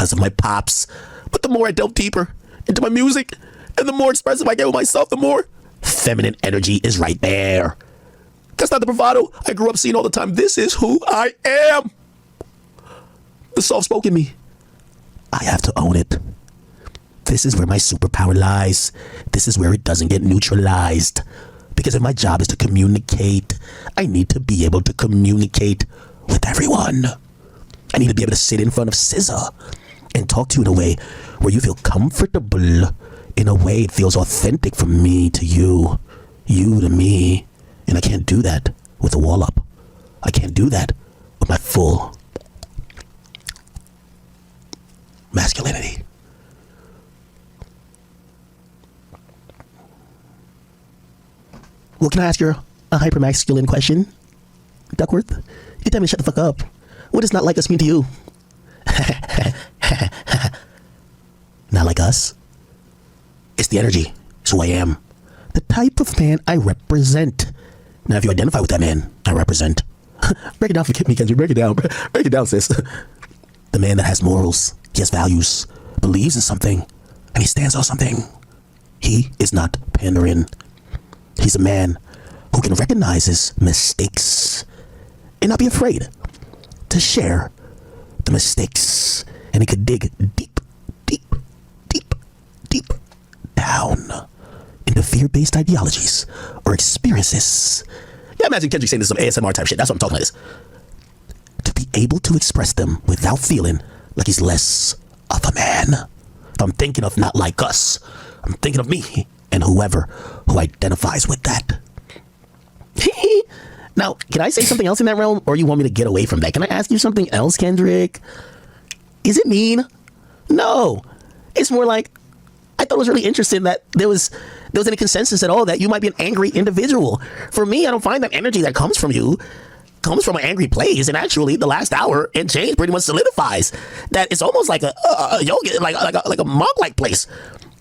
because of my pops. But the more I delve deeper into my music and the more expressive I get with myself, the more feminine energy is right there. That's not the bravado I grew up seeing all the time. This is who I am. The soft-spoken me. I have to own it. This is where my superpower lies. This is where it doesn't get neutralized. Because if my job is to communicate, I need to be able to communicate with everyone. I need to be able to sit in front of SZA and talk to you in a way where you feel comfortable, in a way it feels authentic from me to you, you to me. And I can't do that with a wall up. I can't do that with my full masculinity. Well, can I ask you a hyper-masculine question, Duckworth? You tell me to shut the fuck up. What does not like us mean to you? Not like us. It's the energy. It's who I am. The type of man I represent. Now, if you identify with that man I represent, break it down for me, Kendrick. Break it down. Break it down, sis. The man that has morals, he has values, believes in something, and he stands on something. He is not pandering. He's a man who can recognize his mistakes and not be afraid to share the mistakes. And he could dig deep, deep, deep, deep down into fear-based ideologies or experiences. Yeah, imagine Kendrick saying this some ASMR type shit. That's what I'm talking about. To be able to express them without feeling like he's less of a man. If I'm thinking of not like us, I'm thinking of me and whoever who identifies with that. Now, can I say something else in that realm, or you want me to get away from that? Can I ask you something else, Kendrick? Is it mean? No. It's more like, I thought it was really interesting that there was any consensus at all that you might be an angry individual. For me, I don't find that energy that comes from you comes from an angry place, and actually the last hour and change pretty much solidifies that it's almost like a yoga, like a monk-like place.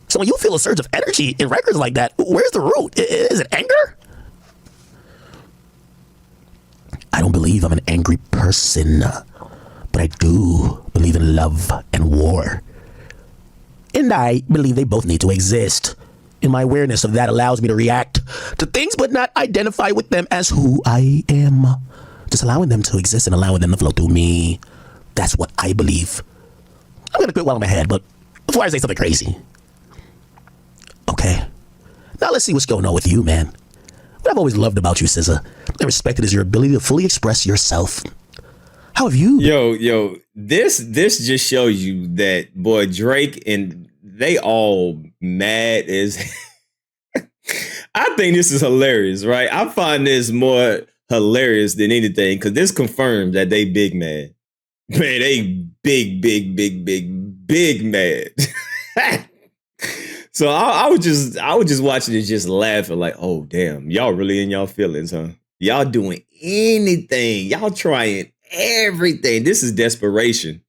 So when you feel a surge of energy in records like that, where's the root? Is it anger? I don't believe I'm an angry person, but I do believe in love and war. And I believe they both need to exist. And my awareness of that allows me to react to things but not identify with them as who I am. Just allowing them to exist and allowing them to flow through me. That's what I believe. I'm gonna quit while I'm ahead, but before I say something crazy. Okay, now let's see what's going on with you, man. What I've always loved about you, SZA, and respected, is your ability to fully express yourself. How have you? Yo, this just shows you that, boy, Drake and they all mad as I think this is hilarious, right? I find this more hilarious than anything because this confirms that they big mad. Man, they big mad. So I was just watching it, just laughing like, oh damn, y'all really in y'all feelings, huh? Y'all doing anything, y'all trying everything. This is desperation.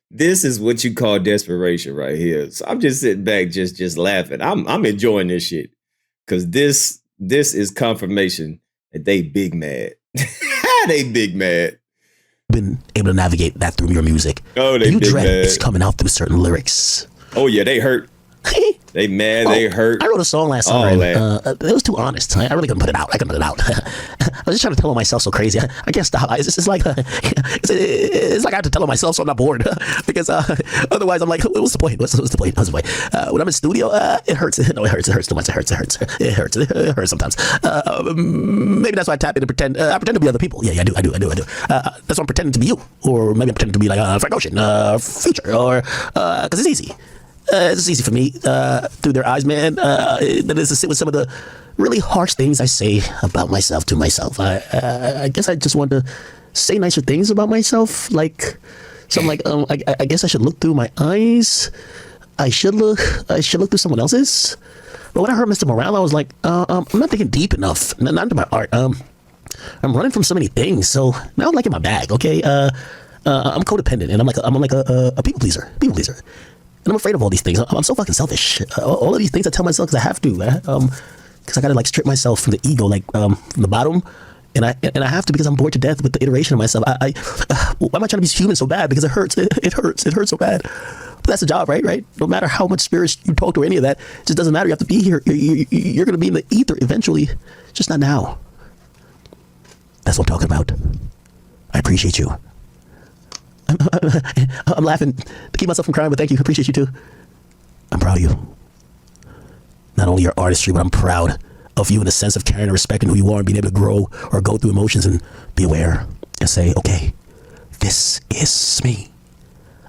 This is what you call desperation right here. So I'm just sitting back, just laughing. I'm enjoying this shit because this is confirmation that they big mad. They big mad. Been able to navigate that through your music. Oh, they you big dread mad. it's coming out through certain lyrics. Oh yeah, they hurt. They mad, they hurt. I wrote a song last summer. It was too honest. I really couldn't put it out. I was just trying to tell on myself so crazy. I can't stop. It's like it's like I have to tell on myself so I'm not bored because otherwise I'm like, what's the point? What's the point? When I'm in studio, it hurts. No, it hurts. It hurts too much. It hurts sometimes. Maybe that's why I tap in and pretend. I pretend to be other people. Yeah, I do. That's why I'm pretending to be you, or maybe I'm pretending to be like Frank Ocean, Future, or because it's easy. It's easy for me through their eyes, man. That is to sit with some of the really harsh things I say about myself to myself. I guess I just want to say nicer things about myself, like something like I guess I should look through my eyes. I should look through someone else's. But when I heard Mr. Morale, I was like, I'm not thinking deep enough. Not into my art. I'm running from so many things. So now I'm like in my bag. Okay, I'm codependent, and I'm like a people pleaser. And I'm afraid of all these things. I'm so fucking selfish. All of these things I tell myself because I have to. Because I gotta like strip myself from the ego, like from the bottom, And I have to because I'm bored to death with the iteration of myself. Why am I trying to be human so bad? Because it hurts. It hurts. It hurts so bad. But that's the job, right? No matter how much spirits you talk to or any of that, it just doesn't matter. You have to be here. You're going to be in the ether eventually, just not now. That's what I'm talking about. I appreciate you. I'm laughing to keep myself from crying, but thank you. I appreciate you too. I'm proud of you. Not only your artistry, but I'm proud of you in the sense of caring and respecting who you are and being able to grow or go through emotions and be aware and say, okay, this is me.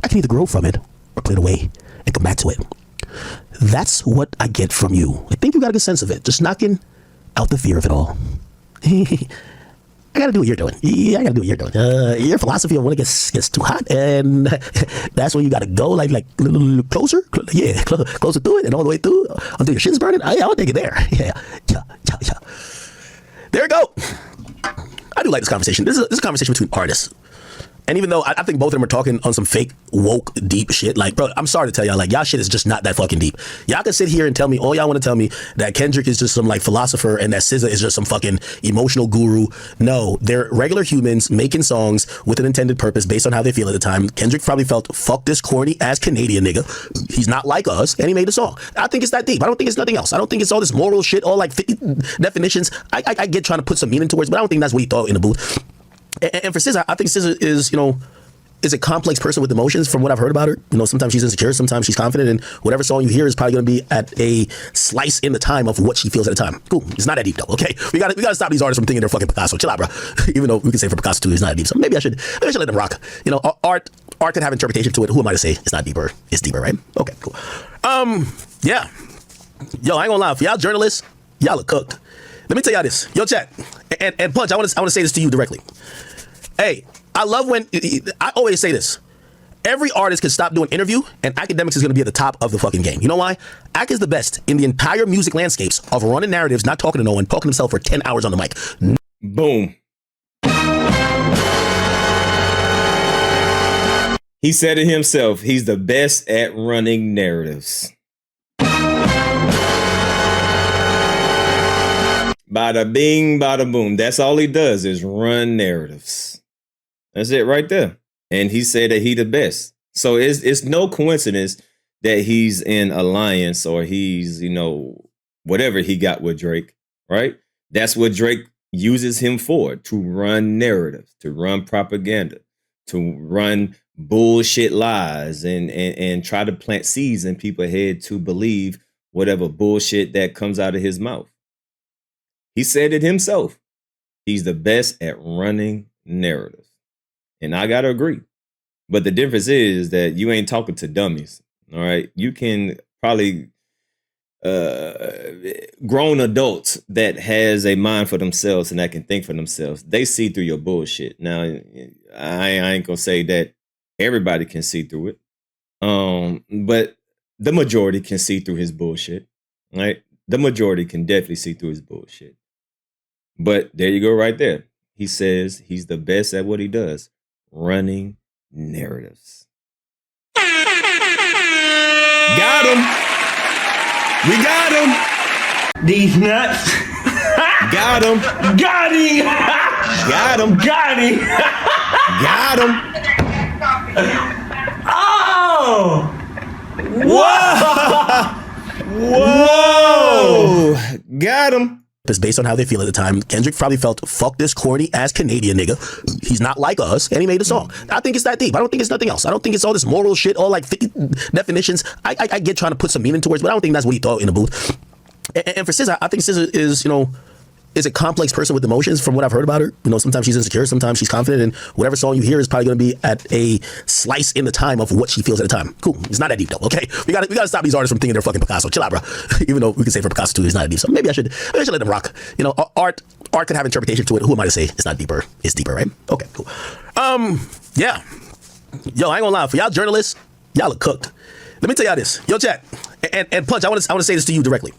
I can either grow from it or put it away and come back to it. That's what I get from you. I think you got a good sense of it. Just knocking out the fear of it all. I gotta do what you're doing. Yeah, I gotta do what you're doing. Your philosophy of when it gets too hot, and that's when you gotta go like closer, closer to it, and all the way through until your shit's burning. I'll take it there. Yeah. There you go. I do like this conversation. This is a conversation between artists. And even though I think both of them are talking on some fake, woke, deep shit, like, bro, I'm sorry to tell y'all, like, y'all shit is just not that fucking deep. Y'all can sit here and tell me, all y'all want to tell me that Kendrick is just some, like, philosopher and that SZA is just some fucking emotional guru. No, they're regular humans making songs with an intended purpose based on how they feel at the time. Kendrick probably felt, fuck this corny-ass Canadian nigga. He's not like us, and he made a song. I think it's that deep. I don't think it's nothing else. I don't think it's all this moral shit, all, like, 50 definitions. I get trying to put some meaning to words, but I don't think that's what he thought in the booth. And for SZA, I think SZA is a complex person with emotions from what I've heard about her. You know, sometimes she's insecure, sometimes she's confident, and whatever song you hear is probably going to be at a slice in the time of what she feels at the time. Cool. It's not that deep though. Okay, we got to stop these artists from thinking they're fucking Picasso. Chill out, bro. Even though we can say for Picasso too, it's not that deep. So maybe I should let them rock. You know, art can have interpretation to it. Who am I to say it's not deeper? It's deeper, right? Okay, cool. Yeah. Yo, I ain't gonna lie. For y'all journalists, y'all are cooked. Let me tell y'all this. Yo, chat and Punch. I want to say this to you directly. Hey, I love when I always say this. Every artist can stop doing interview, and Akademiks is going to be at the top of the fucking game. You know why? Ak is the best in the entire music landscapes of running narratives, not talking to no one, talking to himself for 10 hours on the mic. Boom. He said it himself. He's the best at running narratives. Bada bing, bada boom. That's all he does is run narratives. That's it right there. And he said that he the best. So it's no coincidence that he's in alliance or he's, whatever he got with Drake, right? That's what Drake uses him for, to run narratives, to run propaganda, to run bullshit lies and try to plant seeds in people's head to believe whatever bullshit that comes out of his mouth. He said it himself. He's the best at running narratives. And I got to agree. But the difference is that you ain't talking to dummies. All right. You can probably grown adults that has a mind for themselves and that can think for themselves. They see through your bullshit. Now, I ain't going to say that everybody can see through it. But the majority can see through his bullshit. Right. The majority can definitely see through his bullshit. But there you go right there. He says he's the best at what he does. Running narratives. Got him. We got him. These nuts. Got him. Got him. Got him. Got him. Got him. Oh. Whoa. Got him. It's based on how they feel at the time. Kendrick probably felt, fuck this corny-ass Canadian nigga. He's not like us, and he made a song. I think it's that deep. I don't think it's nothing else. I don't think it's all this moral shit, all like 50 definitions. I get trying to put some meaning to words, but I don't think that's what he thought in the booth. And for SZA, I think SZA is a complex person with emotions from what I've heard about her. You know, sometimes she's insecure, sometimes she's confident, and whatever song you hear is probably going to be at a slice in the time of what she feels at the time. Cool. It's not that deep though. Okay, we got to stop these artists from thinking they're fucking Picasso. Chill out, bro. Even though we can say for Picasso too, it's not that deep. So maybe I should let them rock. You know, art can have interpretation to it. Who am I to say it's not deeper? It's deeper, right? Okay, cool. Yeah. Yo, I ain't gonna lie. For y'all journalists, y'all are cooked. Let me tell y'all this. Yo, chat and Punch. I want to say this to you directly.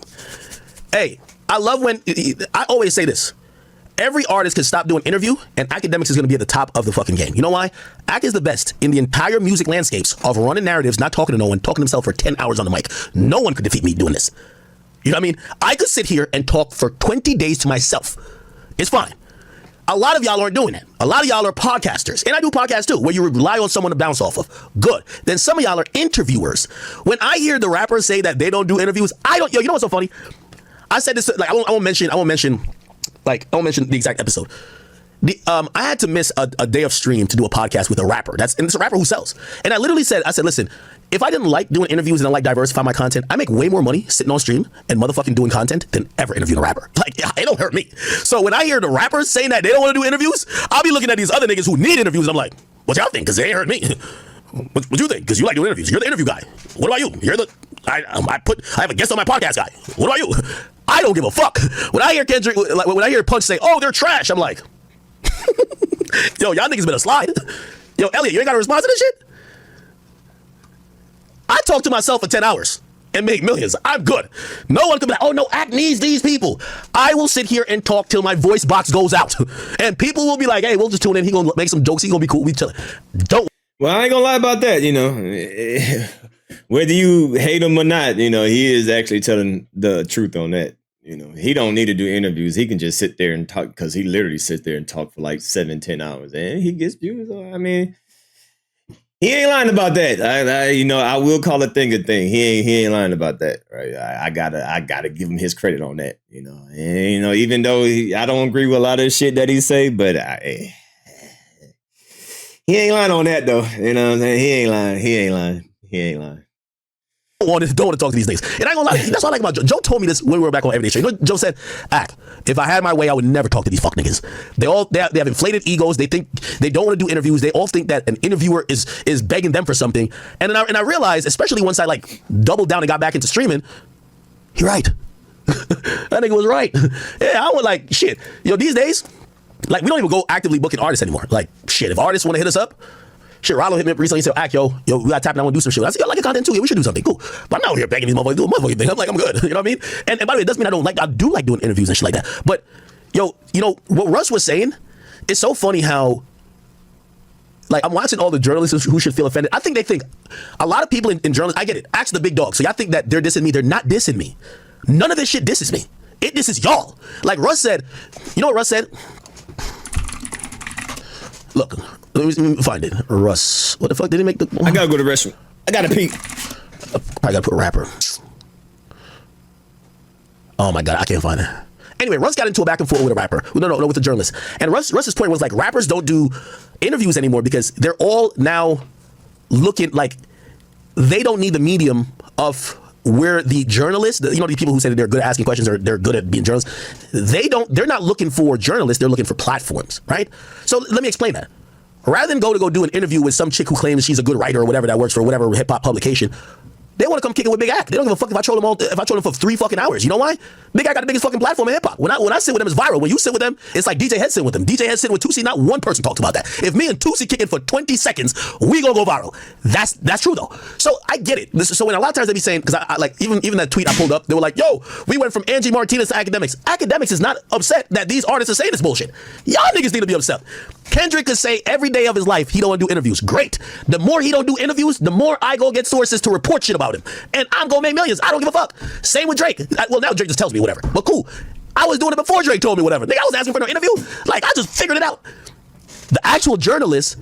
Hey, I love when I always say this. Every artist can stop doing interview, and Akademiks is going to be at the top of the fucking game. You know why? Ak is the best in the entire music landscapes of running narratives, not talking to no one, talking to himself for 10 hours on the mic. No one could defeat me doing this. You know what I mean? I could sit here and talk for 20 days to myself. It's fine. A lot of y'all aren't doing that. A lot of y'all are podcasters. And I do podcasts too, where you rely on someone to bounce off of. Good. Then some of y'all are interviewers. When I hear the rappers say that they don't do interviews, I don't, you know what's so funny? I said this, like, I won't mention the exact episode. I had to miss a day of stream to do a podcast with a rapper. And it's a rapper who sells. And I literally said, listen, if I didn't like doing interviews and I like diversify my content, I make way more money sitting on stream and motherfucking doing content than ever interviewing a rapper. Like, it don't hurt me. So when I hear the rappers saying that they don't want to do interviews, I'll be looking at these other niggas who need interviews. I'm like, what y'all think? Because they ain't hurt me. What you think? Because you like doing interviews. You're the interview guy. What about you? You're the I have a guest on my podcast guy. What about you? I don't give a fuck. When I hear Kendrick, like when I hear Punch say, "Oh, they're trash," I'm like, yo, y'all niggas better slide. Yo, Elliot, you ain't got to respond to this shit? I talk to myself for 10 hours and make millions. I'm good. No one can be like, oh no, Act needs these people. I will sit here and talk till my voice box goes out. And people will be like, hey, we'll just tune in. He gonna make some jokes. He gonna be cool. We chilling. Don't. Well, I ain't gonna lie about that, you know. Whether you hate him or not, you know, he is actually telling the truth on that. You know, he don't need to do interviews. He can just sit there and talk, because he literally sits there and talk for like 7-10 hours and he gets views. I mean, he ain't lying about that. I will call a thing a thing. He ain't lying about that, right? I gotta give him his credit on that. You know, and, you know, even though I don't agree with a lot of the shit that he say, but he ain't lying on that though. You know what I'm saying? He ain't lying. Don't want to talk to these niggas. And I ain't gonna lie, that's what I like about Joe. Joe told me this when we were back on Everyday Show. You know what Joe said? If I had my way, I would never talk to these fuck niggas. They have inflated egos. They think they don't want to do interviews. They all think that an interviewer is begging them for something. And then I realized, especially once I like doubled down and got back into streaming, he right. That nigga was right. Yeah, I was like, shit. Yo, these days, like, we don't even go actively booking artists anymore. Like, shit, if artists want to hit us up, shit, Rollo hit me up recently. He said, yo, we got tapping. I want to do some shit. I said, yo, I like a content too. Yeah, we should do something. Cool. But I'm not out here begging these motherfuckers to do a motherfucking thing. I'm like, I'm good. You know what I mean? And by the way, it doesn't mean I do like doing interviews and shit like that. But, yo, you know, what Russ was saying, it's so funny how, like, I'm watching all the journalists who should feel offended. I think they think, a lot of people in journalism, I get it. Ask the big dog. So y'all think that they're dissing me. They're not dissing me. None of this shit disses me. It disses y'all. Like Russ said, you know what Russ said? Look, let me find it. Russ. What the fuck did he make the... I gotta go to the restroom. I gotta pee. I gotta put rapper. Oh my God, I can't find it. Anyway, Russ got into a back and forth with a rapper. No, with a journalist. And Russ's point was like, rappers don't do interviews anymore because they're all now looking like they don't need the medium of where the journalists, you know, these people who say that they're good at asking questions or they're good at being journalists, they're not looking for journalists, they're looking for platforms, right? So let me explain that. Rather than go do an interview with some chick who claims she's a good writer or whatever that works for whatever hip hop publication, they want to come kick it with Big Act. They don't give a fuck if I troll them for 3 fucking hours. You know why? Big Act got the biggest fucking platform in hip hop. When I sit with them, it's viral. When you sit with them, it's like DJ Head sitting with them. DJ Head sitting with Tusi, not one person talks about that. If me and Tusi kick it for 20 seconds, we gonna go viral. That's true though. So I get it. So when a lot of times they be saying, because I like even that tweet I pulled up, they were like, yo, we went from Angie Martinez to Akademiks. Akademiks is not upset that these artists are saying this bullshit. Y'all niggas need to be upset. Kendrick could say every day of his life he don't want to do interviews. Great. The more he don't do interviews, the more I go get sources to report shit about him. And I'm gonna make millions. I don't give a fuck. Same with Drake. Well, now Drake just tells me whatever. But cool. I was doing it before Drake told me whatever. Nigga, I was asking for no interview. Like, I just figured it out. The actual journalists,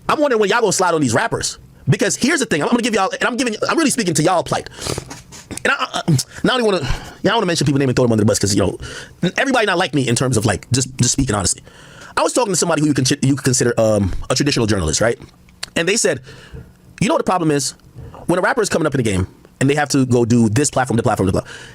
I'm wondering when y'all gonna slide on these rappers. Because here's the thing. I'm gonna give y'all, and I'm really speaking to y'all plight. And I don't want to mention people name and throw them under the bus because, you know, everybody not like me in terms of like just speaking honestly. I was talking to somebody who you could consider a traditional journalist, right? And they said, you know what the problem is? When a rapper is coming up in the game and they have to go do this platform,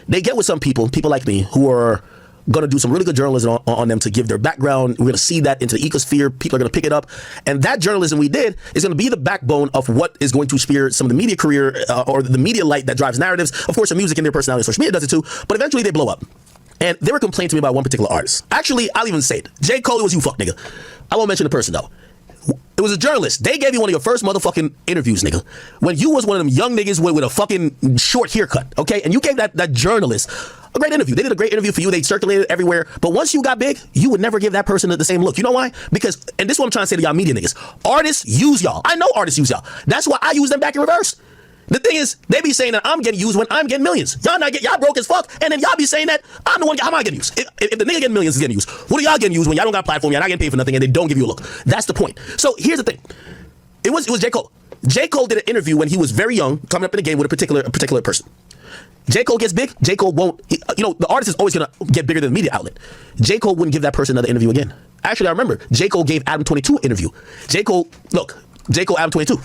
they get with some people like me, who are going to do some really good journalism on them to give their background. We're going to see that into the ecosphere. People are going to pick it up. And that journalism we did is going to be the backbone of what is going to spear some of the media career or the media light that drives narratives. Of course, the music and their personality, social media does it too. But eventually they blow up. And they were complaining to me about one particular artist. Actually, I'll even say it. J. Cole, it was you, fuck nigga. I won't mention the person though. It was a journalist. They gave you one of your first motherfucking interviews, nigga. When you was one of them young niggas with a fucking short haircut, okay? And you gave that journalist a great interview. They did a great interview for you. They circulated it everywhere. But once you got big, you would never give that person the same look. You know why? Because, and this is what I'm trying to say to y'all media niggas, artists use y'all. I know artists use y'all. That's why I use them back in reverse. The thing is, they be saying that I'm getting used when I'm getting millions. Y'all broke as fuck, and then y'all be saying that I'm the one. How am I getting used? If the nigga getting millions is getting used, what are y'all getting used when y'all don't got a platform, y'all not getting paid for nothing, and they don't give you a look? That's the point. So here's the thing. It was J. Cole. J. Cole did an interview when he was very young, coming up in the game with a particular person. J. Cole gets big. J. Cole won't. The artist is always gonna get bigger than the media outlet. J. Cole wouldn't give that person another interview again. Actually, I remember J. Cole gave Adam 22 an interview. J. Cole, Adam 22.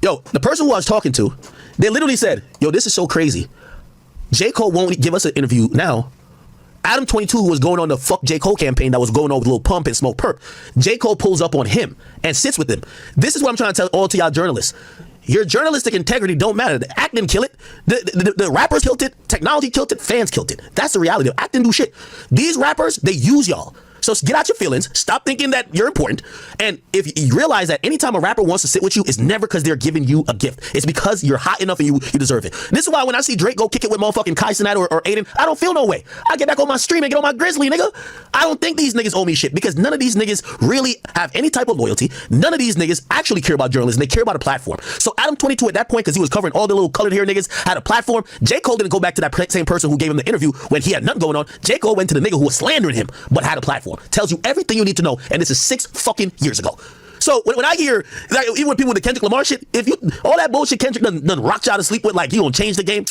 Yo, the person who I was talking to, they literally said, yo, this is so crazy. J. Cole won't give us an interview now. Adam 22 was going on the fuck J. Cole campaign that was going on with Lil Pump and Smoke Perp. J. Cole pulls up on him and sits with him. This is what I'm trying to tell all to y'all journalists. Your journalistic integrity don't matter. The act didn't kill it. The rappers killed it. Technology killed it. Fans killed it. That's the reality. The act didn't do shit. These rappers, they use y'all. So get out your feelings. Stop thinking that you're important. And if you realize that anytime a rapper wants to sit with you, it's never because they're giving you a gift. It's because you're hot enough and you deserve it. This is why when I see Drake go kick it with motherfucking Kai Cenat or Aiden, I don't feel no way. I get back on my stream and get on my Grizzly, nigga. I don't think these niggas owe me shit because none of these niggas really have any type of loyalty. None of these niggas actually care about journalism. They care about a platform. So Adam 22 at that point, because he was covering all the little colored hair niggas, had a platform. J. Cole didn't go back to that same person who gave him the interview when he had nothing going on. J. Cole went to the nigga who was slandering him but had a platform. Tells you everything you need to know, and this is 6 fucking years ago. So when I hear, like, even when people with the Kendrick Lamar shit, if you all that bullshit Kendrick done rocked y'all to sleep with, like he gonna change the game,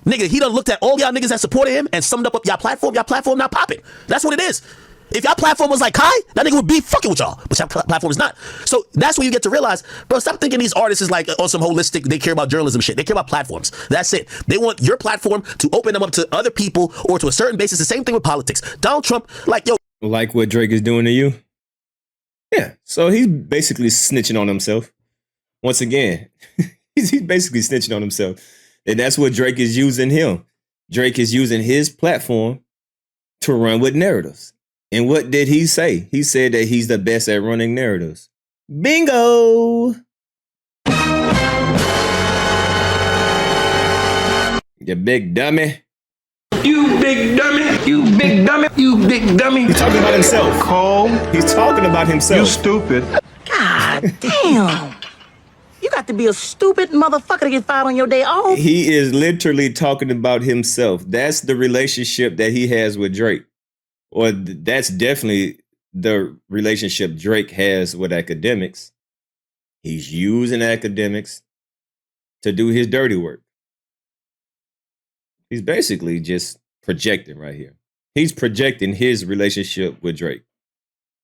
nigga, he done looked at all y'all niggas that supported him and summed up y'all platform not popping. That's what it is. If y'all platform was like Kai, that nigga would be fucking with y'all, but y'all platform is not. So that's when you get to realize, bro, stop thinking these artists is like on some holistic, they care about journalism shit. They care about platforms. That's it. They want your platform to open them up to other people or to a certain basis. The same thing with politics. Donald Trump, like, yo. Like what Drake is doing to you? Yeah. So he's basically snitching on himself. Once again, he's basically snitching on himself. And that's what Drake is using him. Drake is using his platform to run with narratives. And what did he say? He said that he's the best at running narratives. Bingo! You big dummy. You big dummy. You big dummy. You big dummy. He's talking about himself. Cole. He's talking about himself. You stupid. God damn. You got to be a stupid motherfucker to get fired on your day off. He is literally talking about himself. That's the relationship that he has with Drake. Or that's definitely the relationship Drake has with Akademiks. He's using Akademiks to do his dirty work. He's basically just projecting right here. He's projecting his relationship with Drake.